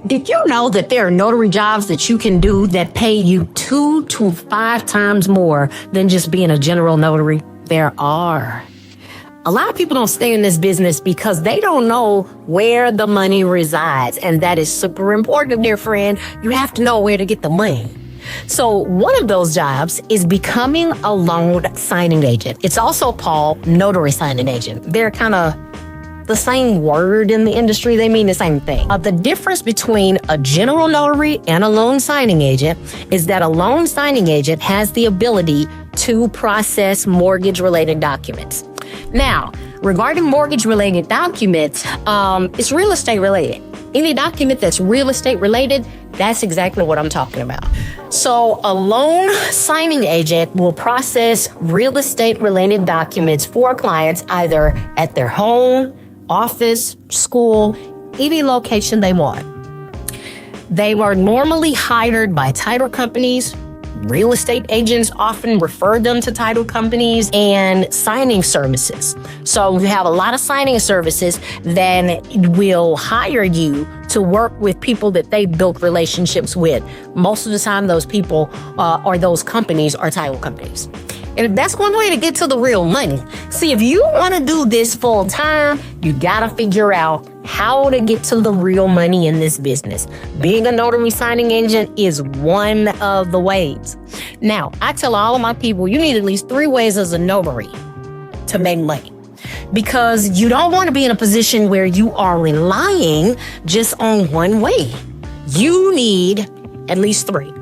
Did you know that there are notary jobs that you can do that pay you 2 to 5 times more than just being a general notary? There are. A lot of people don't stay in this business because they don't know where the money resides. And that is super important, dear friend. You have to know where to get the money. So one of those jobs is becoming a loan signing agent. It's also called notary signing agent. They're kind of the same word in the industry. They mean the same thing. The difference between a general notary and a loan signing agent is that a loan signing agent has the ability to process mortgage-related documents. Now, regarding mortgage-related documents, it's real estate related. Any document that's real estate related, that's exactly what I'm talking about. So a loan signing agent will process real estate related documents for clients either at their home, office, school, any location they want. They are normally hired by title companies. Real estate agents often refer them to title companies and signing services. So you have a lot of signing services that will hire you to work with people that they built relationships with. Most of the time, those people or those companies are title companies. And that's one way to get to the real money. See, if you want to do this full time, you got to figure out how to get to the real money in this business. Being a notary signing agent is one of the ways. Now, I tell all of my people, you need at least 3 ways as a notary to make money. Because you don't want to be in a position where you are relying just on one way. You need at least 3.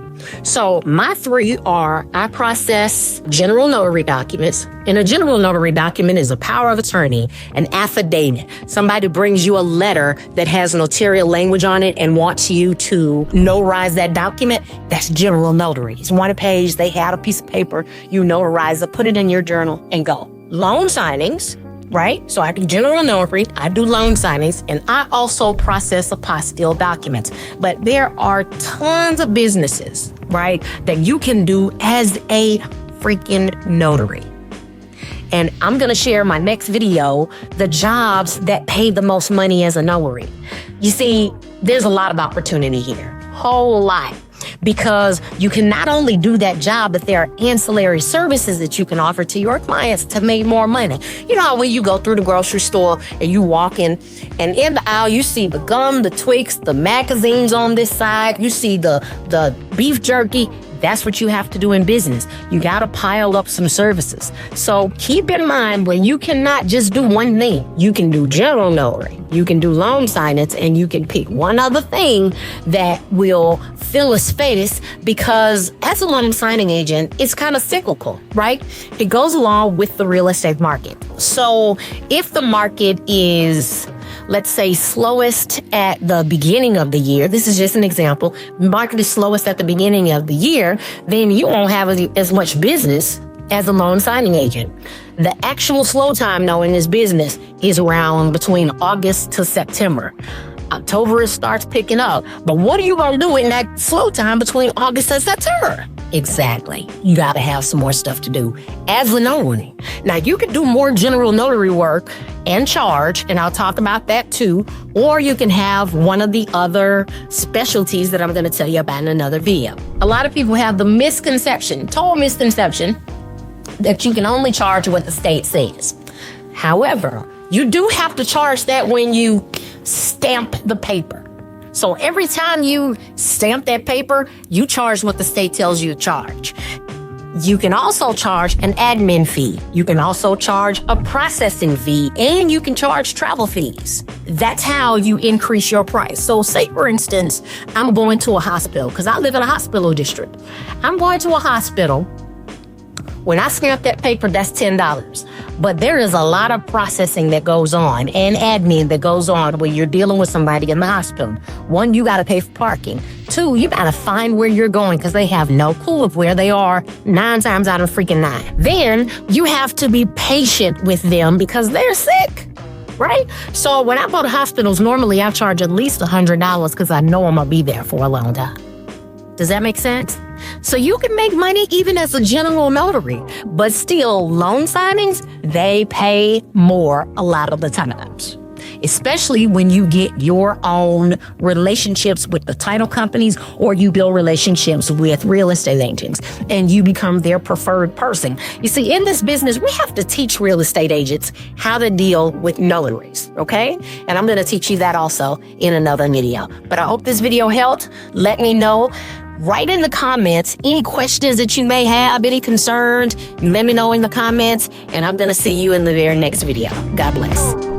So my 3 are, I process general notary documents. And a general notary document is a power of attorney, an affidavit. Somebody brings you a letter that has notarial language on it and wants you to notarize that document. That's general notary. It's 1 page. They had a piece of paper. You notarize it, put it in your journal and go. Loan signings, right? So I do general notary, I do loan signings, and I also process apostille documents. But there are tons of businesses, right, that you can do as a freaking notary. And I'm going to share in my next video the jobs that pay the most money as a notary. You see, there's a lot of opportunity here, whole lot. Because you can not only do that job, but there are ancillary services that you can offer to your clients to make more money. You know how when you go through the grocery store and you walk in, and in the aisle you see the gum, the Twix, the magazines on this side, you see the beef jerky. That's what you have to do in business. You got to pile up some services. So keep in mind, when you cannot just do one thing, you can do general notary, you can do loan signings, and you can pick one other thing that will fill a space, because as a loan signing agent, it's kind of cyclical, right? It goes along with the real estate market. So if the market is, let's say, slowest at the beginning of the year, this is just an example, market is slowest at the beginning of the year, then you won't have as much business as a loan signing agent. The actual slow time, though, in this business is around between August to September. October, it starts picking up. But what are you going to do in that slow time between August and September? Exactly. You got to have some more stuff to do as a notary. Now, you can do more general notary work and charge, and I'll talk about that too. Or you can have one of the other specialties that I'm going to tell you about in another video. A lot of people have the total misconception, that you can only charge what the state says. However, you do have to charge that when you stamp the paper. So every time you stamp that paper, you charge what the state tells you to charge. You can also charge an admin fee. You can also charge a processing fee, and you can charge travel fees. That's how you increase your price. So say, for instance, I'm going to a hospital because I live in a hospital district. I'm going to a hospital. When I stamp that paper, that's $10. But there is a lot of processing that goes on and admin that goes on when you're dealing with somebody in the hospital. 1, you got to pay for parking. 2, you got to find where you're going because they have no clue of where they are 9 times out of freaking 9. Then you have to be patient with them because they're sick, right? So when I go to hospitals, normally I charge at least $100 because I know I'm going to be there for a long time. Does that make sense? So you can make money even as a general notary, but still loan signings, they pay more a lot of the times. especially when you get your own relationships with the title companies or you build relationships with real estate agents and you become their preferred person. You see, in this business, we have to teach real estate agents how to deal with notaries, okay? And I'm going to teach you that also in another video. But I hope this video helped. Let me know. Write in the comments any questions that you may have, any concerns. Let me know in the comments, and I'm going to see you in the very next video. God bless.